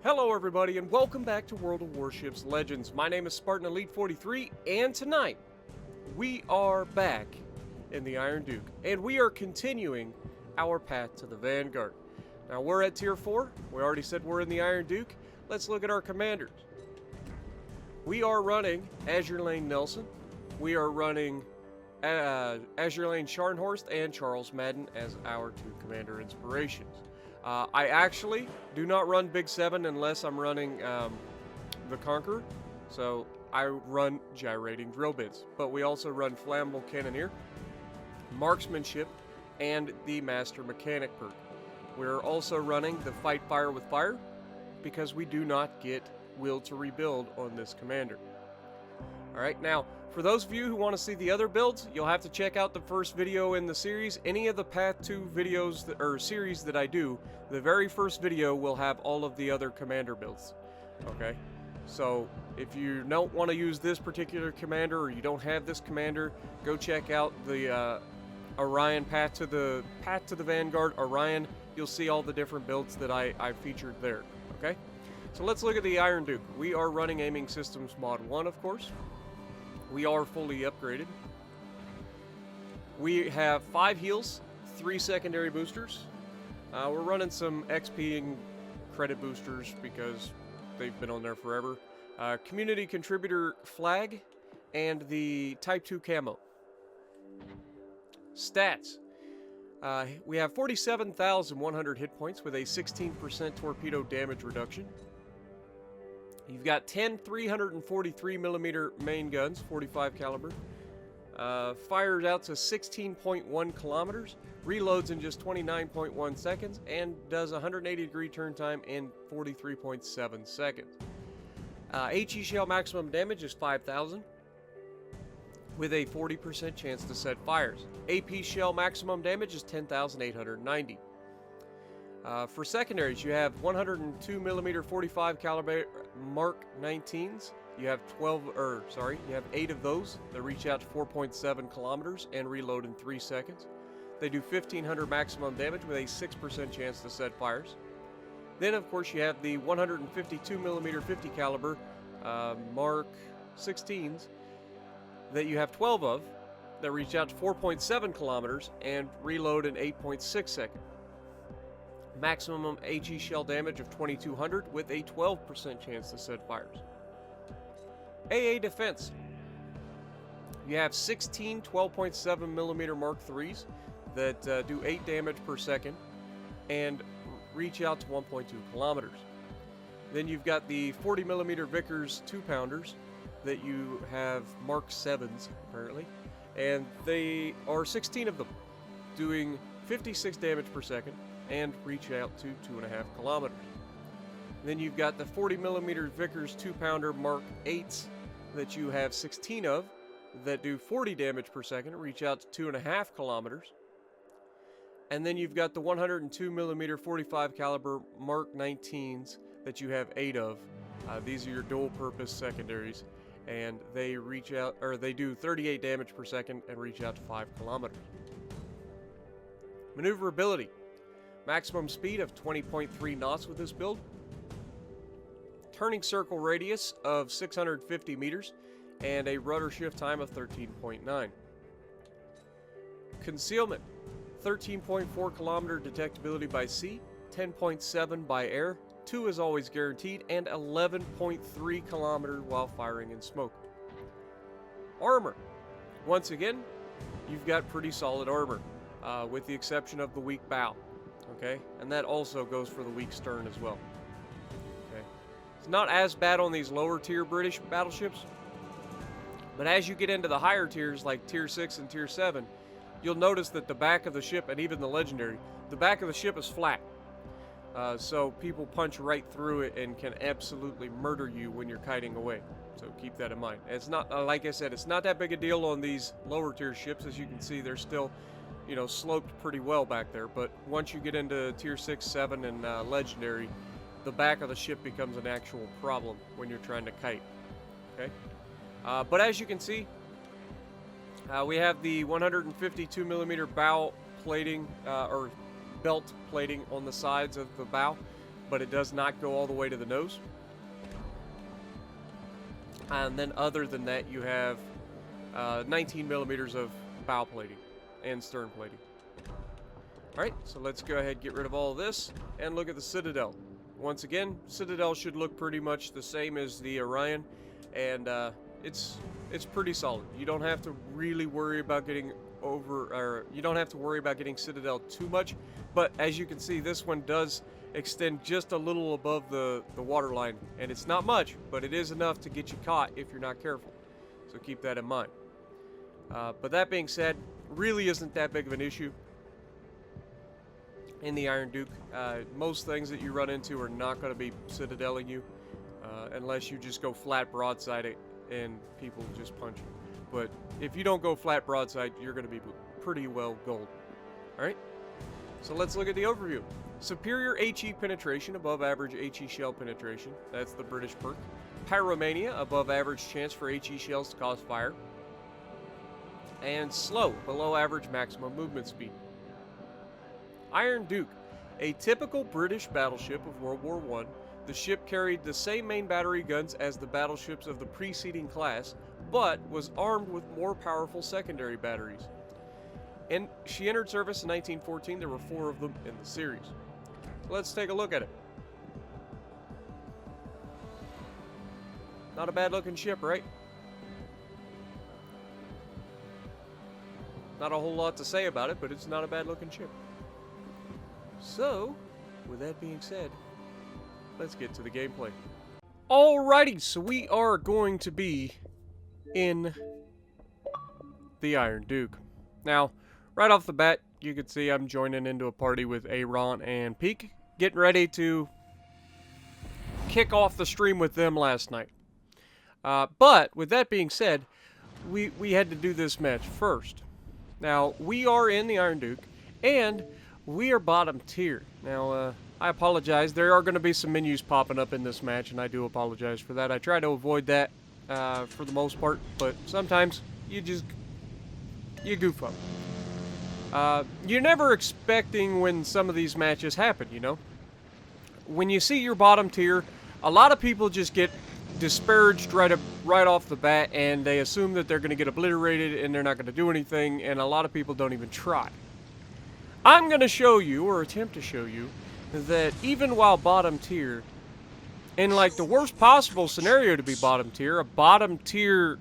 Hello everybody and welcome back to World of Warships Legends. My name is Spartan Elite 43 and tonight we are back in the Iron Duke and we are continuing our path to the Vanguard. Now we're at tier 4, we already said we're in the Iron Duke. Let's look at our commanders. We are running Azure Lane Nelson, we are running Azure Lane Scharnhorst and Charles Madden as our two commander inspirations. I actually do not run Big 7 unless I'm running the Conqueror, so I run gyrating drill bits. But we also run Flammable Cannoneer, Marksmanship, and the Master Mechanic perk. We're also running the Fight Fire with Fire because we do not get Will to Rebuild on this commander. Alright, now, for those of you who want to see the other builds, you'll have to check out the first video in the series. Any of the Path 2 videos, or series that I do, the very first video will have all of the other commander builds. Okay? So, if you don't want to use this particular commander, or you don't have this commander, go check out the Orion Path to the Vanguard Orion. You'll see all the different builds that I featured there. Okay? So let's look at the Iron Duke. We are running Aiming Systems Mod 1, of course. We are fully upgraded. We have 5 heals, 3 secondary boosters. We're running some XP and credit boosters because they've been on there forever. Community Contributor Flag and the Type 2 Camo. Stats. We have 47,100 hit points with a 16% torpedo damage reduction. You've got 10 343mm main guns, 45 caliber. Fires out to 16.1 kilometers, reloads in just 29.1 seconds, and does 180-degree turn time in 43.7 seconds. HE shell maximum damage is 5,000, with a 40% chance to set fires. AP shell maximum damage is 10,890. For secondaries, you have 102mm 45 caliber Mark 19s. You have 8 of those that reach out to 4.7 kilometers and reload in 3 seconds. They do 1,500 maximum damage with a 6% chance to set fires. Then, of course, you have the 152mm 50 caliber Mark 16s that you have 12 of that reach out to 4.7 kilometers and reload in 8.6 seconds. Maximum HE shell damage of 2,200 with a 12% chance to set fires. AA defense. You have 16 12.7mm Mark 3s that do 8 damage per second and reach out to 1.2 kilometers. Then you've got the 40mm Vickers 2-pounders that you have Mark 7s apparently, and they are 16 of them, doing 56 damage per second and reach out to 2.5 kilometers. Then you've got the 40mm Vickers 2-pounder Mark 8s that you have 16 of that do 40 damage per second, reach out to 2.5 kilometers. And then you've got the 102mm 45 caliber Mark 19s that you have 8 of. These are your dual-purpose secondaries, and they reach out, or they do 38 damage per second and reach out to 5 kilometers. Maneuverability. Maximum speed of 20.3 knots with this build. Turning circle radius of 650 meters and a rudder shift time of 13.9. Concealment. 13.4 kilometer detectability by sea, 10.7 by air, 2 is always guaranteed, and 11.3 kilometers while firing in smoke. Armor. Once again, you've got pretty solid armor, with the exception of the weak bow. Okay, and that also goes for the weak stern as well. Okay, it's not as bad on these lower tier British battleships, but as you get into the higher tiers like tier 6 and tier 7, you'll notice that the back of the ship, and even the legendary, the back of the ship is flat. So people punch right through it and can absolutely murder you when you're kiting away. So keep that in mind. It's not, like I said, it's not that big a deal on these lower tier ships. As you can see, they're still, you know, sloped pretty well back there. But once you get into tier 6, 7, and legendary, the back of the ship becomes an actual problem when you're trying to kite. Okay? But as you can see, we have the 152mm bow plating, or belt plating on the sides of the bow but it does not go all the way to the nose. And then other than that, you have 19 millimeters of bow plating and stern plating. Alright, so let's go ahead and get rid of all of this and look at the Citadel. Once again, Citadel should look pretty much the same as the Orion, and it's pretty solid. You don't have to really worry about getting you don't have to worry about getting Citadel too much, but as you can see, this one does extend just a little above the water line, and it's not much, but it is enough to get you caught if you're not careful. So keep that in mind. But that being said, really isn't that big of an issue in the Iron Duke. Most things that you run into are not going to be citadeling you, unless you just go flat broadside and people just punch you. But if you don't go flat broadside, you're going to be pretty well gold. Alright, so let's look at the overview. Superior HE penetration, above average HE shell penetration. That's the British perk. Pyromania, above average chance for HE shells to cause fire. And slow, below average maximum movement speed. Iron Duke, a typical British battleship of World War I. The ship carried the same main battery guns as the battleships of the preceding class, but was armed with more powerful secondary batteries. And she entered service in 1914. There were 4 of them in the series. Let's take a look at it. Not a bad looking ship, right? Not a whole lot to say about it, but it's not a bad looking ship. So, with that being said, let's get to the gameplay. Alrighty, so we are going to be in the Iron Duke. Now, right off the bat, you can see I'm joining into a party with Aaron and Peak, getting ready to kick off the stream with them last night. But, with that being said, we had to do this match first. Now, we are in the Iron Duke, and we are bottom tier. Now, I apologize. There are going to be some menus popping up in this match, and I do apologize for that. I try to avoid that for the most part, but sometimes you goof up. You're never expecting when some of these matches happen, you know? When you see your bottom tier, a lot of people just get disparaged right off the bat, and they assume that they're going to get obliterated and they're not going to do anything, and a lot of people don't even try. I'm going to show you, or attempt to show you, that even while bottom tier, in like the worst possible scenario to be bottom tier, a bottom tier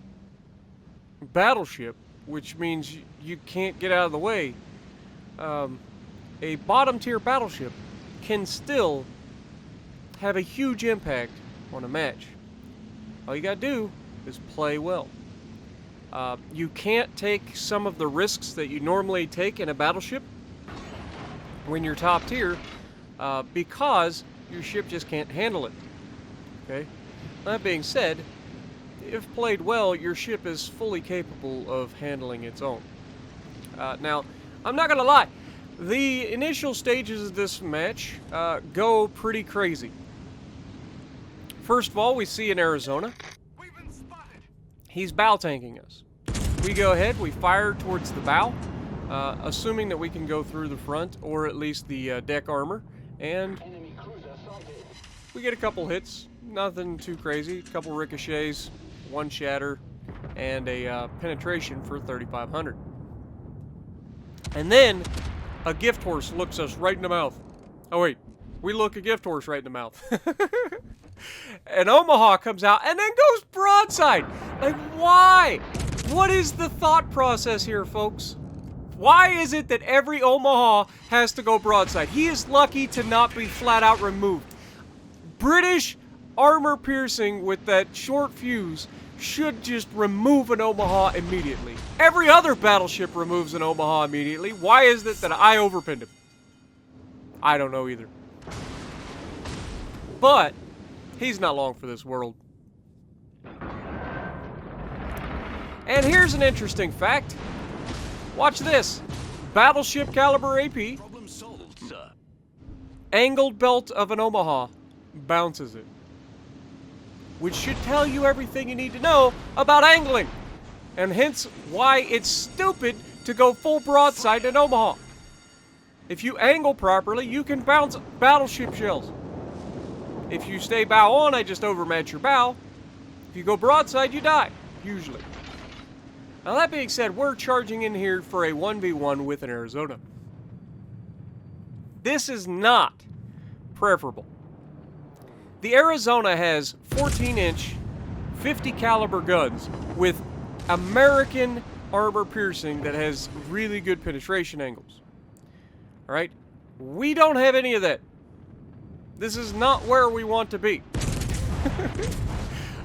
battleship, which means you can't get out of the way, a bottom tier battleship can still have a huge impact on a match. All you gotta do is play well. You can't take some of the risks that you normally take in a battleship when you're top tier, because your ship just can't handle it. Okay? That being said, if played well, your ship is fully capable of handling its own. Now, I'm not gonna lie, the initial stages of this match go pretty crazy. First of all, we see in Arizona, he's bow tanking us. We go ahead, we fire towards the bow, assuming that we can go through the front, or at least the deck armor, and we get a couple hits, nothing too crazy, a couple ricochets, 1 shatter, and a penetration for 3,500. And then, a gift horse looks us right in the mouth. Oh wait, we look a gift horse right in the mouth. And Omaha comes out and then goes broadside. Like, why? What is the thought process here, folks? Why is it that every Omaha has to go broadside? He is lucky to not be flat out removed. British armor piercing with that short fuse should just remove an Omaha immediately. Every other battleship removes an Omaha immediately. Why is it that I overpinned him? I don't know either. But he's not long for this world. And here's an interesting fact. Watch this. Battleship caliber AP. Problem solved, sir. Angled belt of an Omaha bounces it. Which should tell you everything you need to know about angling. And hence why it's stupid to go full broadside in Omaha. If you angle properly, you can bounce battleship shells. If you stay bow on, I just overmatch your bow. If you go broadside, you die, usually. Now that being said, we're charging in here for a 1v1 with an Arizona. This is not preferable. The Arizona has 14-inch, 50 caliber guns with American armor piercing that has really good penetration angles. Alright? We don't have any of that. This is not where we want to be.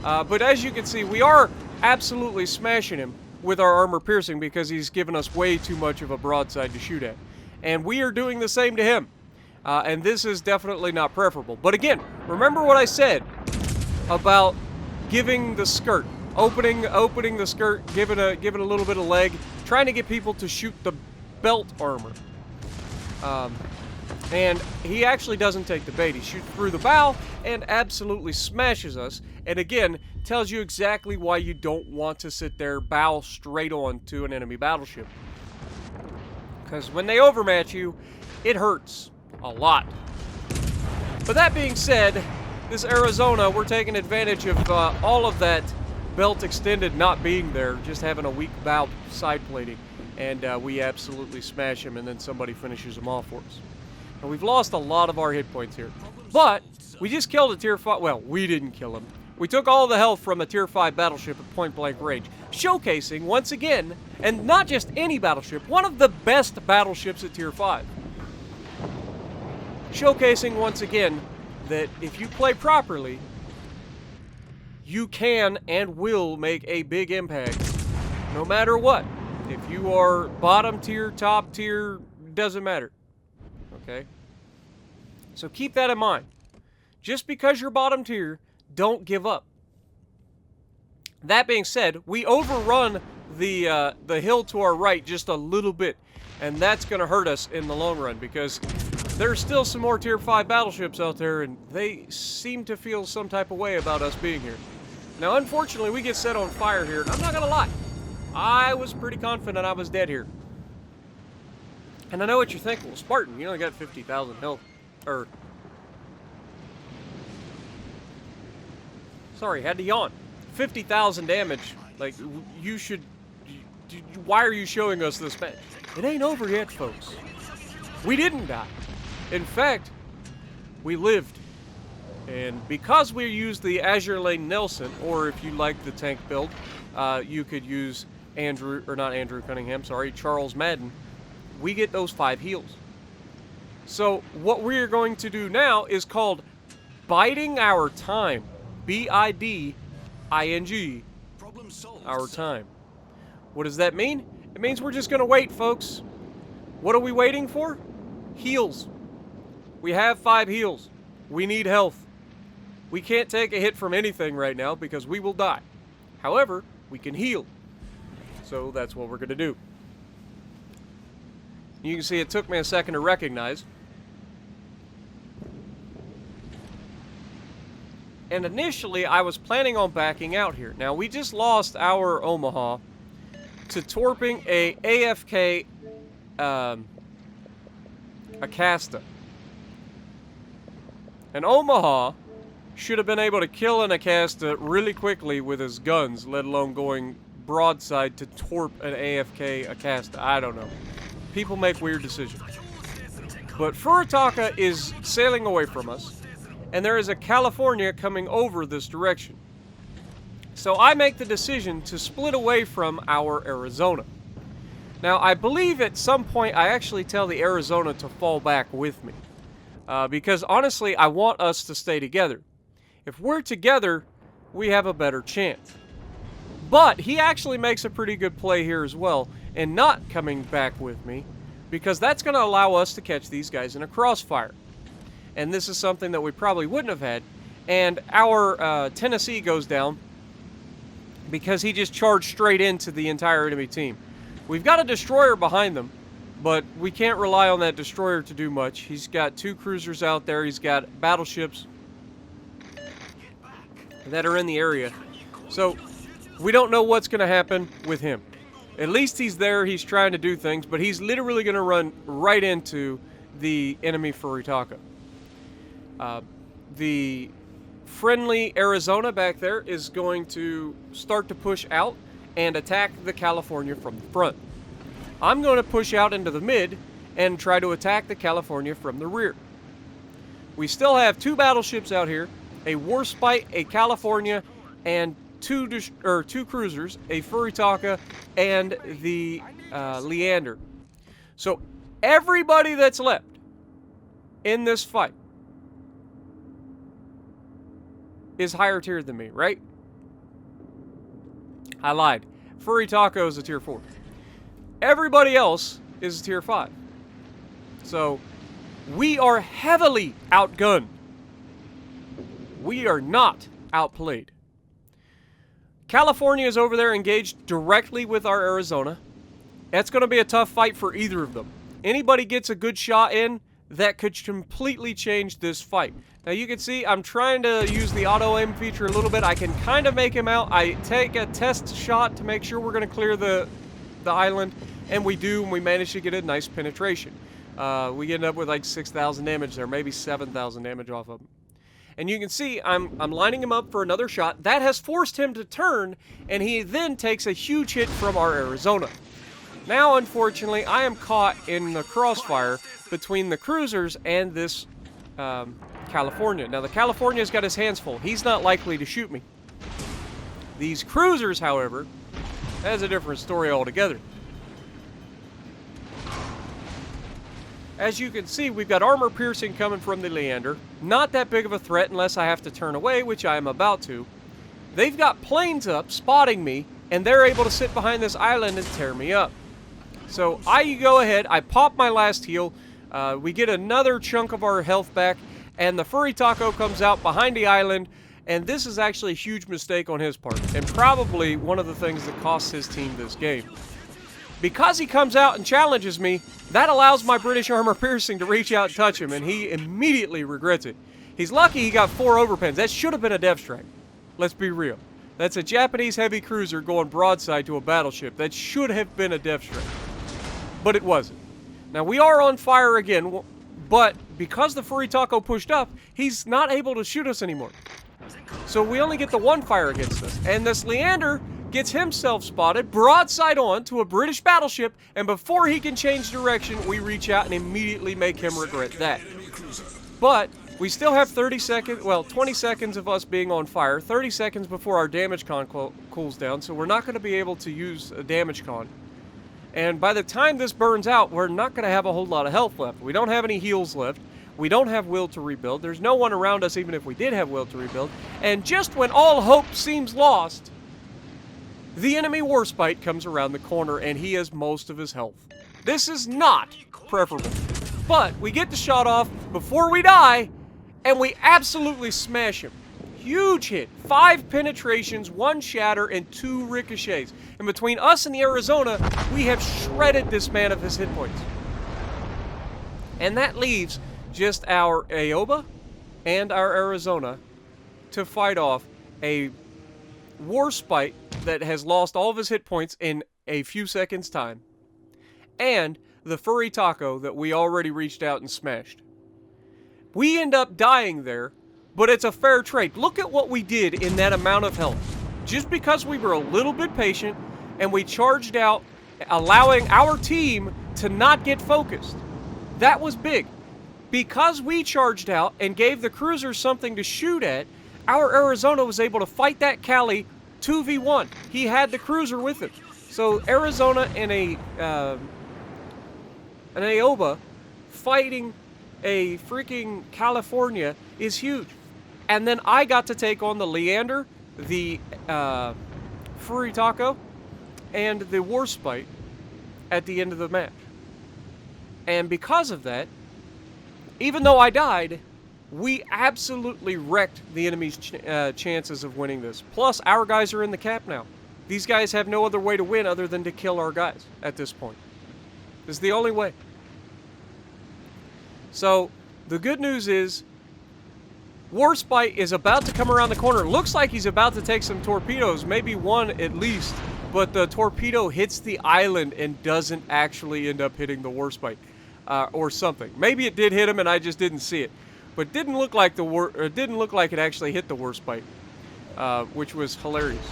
But as you can see, we are absolutely smashing him with our armor piercing because he's given us way too much of a broadside to shoot at. And we are doing the same to him. And this is definitely not preferable. But again, remember what I said about giving the skirt, opening the skirt, giving a little bit of leg, trying to get people to shoot the belt armor. And he actually doesn't take the bait. He shoots through the bow and absolutely smashes us. And again, tells you exactly why you don't want to sit there bow straight on to an enemy battleship. Because when they overmatch you, it hurts a lot. But that being said, this Arizona, we're taking advantage of all of that belt extended not being there, just having a weak bow side plating. And we absolutely smash him, and then somebody finishes him off for us. And we've lost a lot of our hit points here. But we just killed a tier 5. Well, we didn't kill him. We took all the health from a tier 5 battleship at point blank range, showcasing once again, and not just any battleship, one of the best battleships at tier 5. Showcasing once again that if you play properly, you can and will make a big impact no matter what. If you are bottom tier, top tier, doesn't matter. Okay? So keep that in mind. Just because you're bottom tier, don't give up. That being said, we overrun the hill to our right just a little bit, and that's going to hurt us in the long run because there's still some more tier 5 battleships out there, and they seem to feel some type of way about us being here. Now, unfortunately, we get set on fire here, and I'm not going to lie. I was pretty confident I was dead here. And I know what you're thinking. Well, Spartan, you only got 50,000 health. Or... Sorry, had to yawn. 50,000 damage. Like, you should... Why are you showing us this match? It ain't over yet, folks. We didn't die. In fact, we lived. And because we used the Azure Lane Nelson, or if you like the tank build, you could use Charles Madden, we get those 5 heals. So what we're going to do now is called biding our time. B-I-D-I-N-G. Our time. What does that mean? It means we're just going to wait, folks. What are we waiting for? Heals. We have 5 heals. We need health. We can't take a hit from anything right now because we will die. However, we can heal. So that's what we're going to do. You can see it took me a second to recognize. And initially, I was planning on backing out here. Now, we just lost our Omaha to torping a AFK Acasta. And Omaha should have been able to kill an Acasta really quickly with his guns, let alone going broadside to torp an AFK Acasta. I don't know. People make weird decisions. But Furitaka is sailing away from us, and there is a California coming over this direction. So I make the decision to split away from our Arizona. Now, I believe at some point I actually tell the Arizona to fall back with me. Because honestly, I want us to stay together. If we're together, we have a better chance. But he actually makes a pretty good play here as well, and not coming back with me, because that's going to allow us to catch these guys in a crossfire. And this is something that we probably wouldn't have had. And our Tennessee goes down because he just charged straight into the entire enemy team. We've got a destroyer behind them, but we can't rely on that destroyer to do much. He's got 2 cruisers out there. He's got battleships that are in the area. So we don't know what's going to happen with him. At least he's there. He's trying to do things, but he's literally going to run right into the enemy Furitaka. the friendly Arizona back there is going to start to push out and attack the California from the front. I'm going to push out into the mid and try to attack the California from the rear. We still have 2 battleships out here, a Warspite, a California, and two cruisers, a Furitaka, and the Leander. So everybody that's left in this fight is higher tier than me, right? I lied. Furitaka is a tier 4. Everybody else is a tier 5. So we are heavily outgunned. We are not outplayed. California is over there engaged directly with our Arizona. That's going to be a tough fight for either of them. Anybody gets a good shot in, that could completely change this fight. Now you can see I'm trying to use the auto aim feature a little bit. I can kind of make him out. I take a test shot to make sure we're going to clear the island, and we do, and we manage to get a nice penetration. We end up with like 6,000 damage there, maybe 7,000 damage off of him. And you can see I'm lining him up for another shot. That has forced him to turn, and he then takes a huge hit from our Arizona. Now, unfortunately, I am caught in the crossfire between the cruisers and this California. Now, the California's got his hands full. He's not likely to shoot me. These cruisers, however, that's a different story altogether. As you can see, we've got armor piercing coming from the Leander. Not that big of a threat unless I have to turn away, which I am about to. They've got planes up spotting me, and they're able to sit behind this island and tear me up. So I go ahead, I pop my last heal, we get another chunk of our health back, and the Furitaka comes out behind the island, and this is actually a huge mistake on his part, and probably one of the things that costs his team this game. Because he comes out and challenges me, that allows my British armor piercing to reach out and touch him, and he immediately regrets it. He's lucky he got 4 overpens. That should have been a dev strike. Let's be real. That's a Japanese heavy cruiser going broadside to a battleship. That should have been a dev strike. But it wasn't. Now, we are on fire again, but because the Furitaka pushed up, he's not able to shoot us anymore. So we only get the 1 fire against us. And this Leander gets himself spotted, broadside on to a British battleship, and before he can change direction, we reach out and immediately make him regret that. But we still have 20 seconds of us being on fire, 30 seconds before our damage con cools down, so we're not going to be able to use a damage con. And by the time this burns out, we're not going to have a whole lot of health left. We don't have any heals left. We don't have will to rebuild. There's no one around us even if we did have will to rebuild. And just when all hope seems lost, the enemy Warspite comes around the corner and he has most of his health. This is not preferable. But we get the shot off before we die, and we absolutely smash him. Huge hit. 5 penetrations, 1 shatter, and 2 ricochets. And between us and the Arizona, we have shredded this man of his hit points. And that leaves just our Aoba and our Arizona to fight off a Warspite that has lost all of his hit points in a few seconds' time, and the Furitaka that we already reached out and smashed. We end up dying there, but it's a fair trade. Look at what we did in that amount of health. Just because we were a little bit patient and we charged out, allowing our team to not get focused. That was big. Because we charged out and gave the cruisers something to shoot at, our Arizona was able to fight that Cali 2v1. He had the cruiser with him. So Arizona and an Aoba fighting a freaking California is huge. And then I got to take on the Leander, the Furitaka, and the Warspite at the end of the match. And because of that, even though I died, we absolutely wrecked the enemy's chances of winning this. Plus, our guys are in the cap now. These guys have no other way to win other than to kill our guys at this point. This is the only way. So, the good news is, Warspite is about to come around the corner. Looks like he's about to take some torpedoes, maybe 1 at least. But the torpedo hits the island and doesn't actually end up hitting the Warspite. Or something. Maybe it did hit him and I just didn't see it. but didn't look like it actually hit the Warspite, which was hilarious.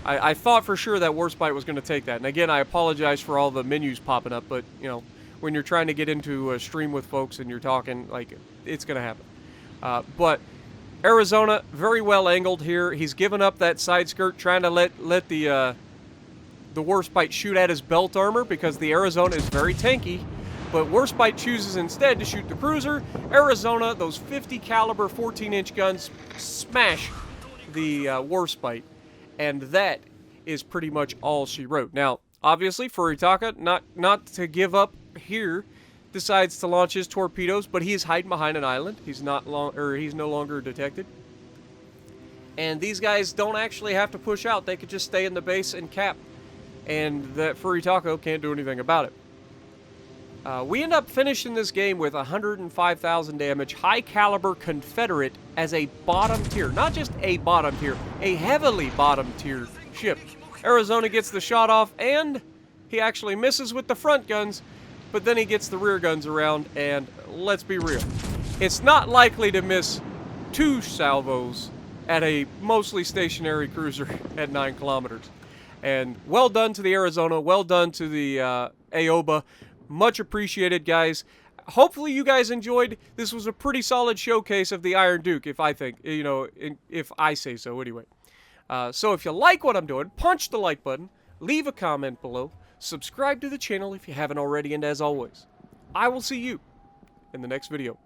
I thought for sure that Warspite was going to take that. And again, I apologize for all the menus popping up, but you know, when you're trying to get into a stream with folks and you're talking, like, it's going to happen. But Arizona, very well angled here. He's given up that side skirt, trying to let the Warspite shoot at his belt armor because the Arizona is very tanky. But Warspite chooses instead to shoot the cruiser. Arizona, those 50 caliber 14-inch guns smash the Warspite. And that is pretty much all she wrote. Now, obviously, Furitaka, not to give up here, decides to launch his torpedoes, but he is hiding behind an island. He's no longer detected. And these guys don't actually have to push out. They could just stay in the base and cap. And that Furitaka can't do anything about it. We end up finishing this game with 105,000 damage, high caliber Confederate as a bottom tier. Not just a bottom tier, a heavily bottom tier ship. Arizona gets the shot off, and he actually misses with the front guns, but then he gets the rear guns around, and let's be real. It's not likely to miss 2 salvos at a mostly stationary cruiser at 9 kilometers. And well done to the Arizona, well done to the Aoba. Much appreciated, guys. Hopefully you guys enjoyed. This was a pretty solid showcase of the Iron Duke, if I say so anyway. So if you like what I'm doing, punch the like button, leave a comment below, subscribe to the channel if you haven't already, and as always, I will see you in the next video.